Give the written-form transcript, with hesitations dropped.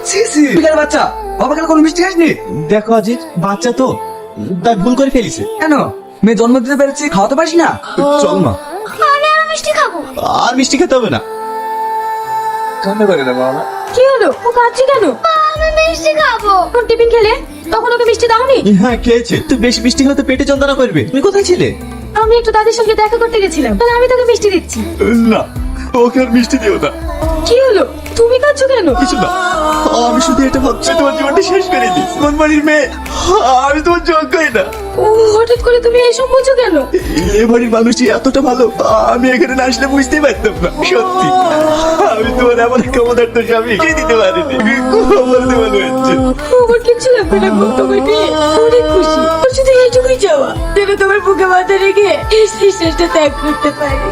বিকাল বাচ্চা, বাবা কেন কোনো মিষ্টি খাসনি? দেখো আজিজ, বাচ্চা তো তাই ভুল করে ফেলিছে। কেন মেয়ে জন্ম দিতে পেরেছি, খাওয়াতে পারিস না? চল মা, আমি আরো মিষ্টি খাবো। আর মিষ্টি খেতে হবে না। কান্না করে না বাবা। কি হলো, ও কাঁদছে কেন? আমি মিষ্টি খাবো। কোন টিফিন খেলে? তখন ওকে মিষ্টি দাওনি? হ্যাঁ খেয়েছে। তুই বেশি মিষ্টি খেলে তো পেটে যন্ত্রণা করবে। তুমি কোথায় ছিলে? আমি একটু দাদির সঙ্গে দেখা করতে গেছিলাম, তাহলে আমি তোকে মিষ্টি দিচ্ছি। না, ওকে আর মিষ্টি দিও না। কি হলো, তুমি কাঁদছো কেন? কিছু না, আমি শুধু এটা ভাবছি তোমার জীবনটা শেষ করে দিই। কোন বাড়ির মেয়ে, আমি তোমার যোগ্যই না। ও হঠাৎ করে তুমি এসব বলছো কেন? এ বাড়ির মানুষই এতটা ভালো, আমি এখানে না আসলে বুঝতেই পারতাম না। সত্যি আমি তোমার এমন ক্ষমতার তো স্বামী কে দিতে পারিনি। বলতে মনে হচ্ছে আমার কিচ্ছু লাগবে না গো, তোমার পেয়ে অনেক খুশি। ওর শুধু এইটুকুই চাওয়া, যেন তোমার বুকে মাথা রেখে এই শেষটা ত্যাগ করতে পারি।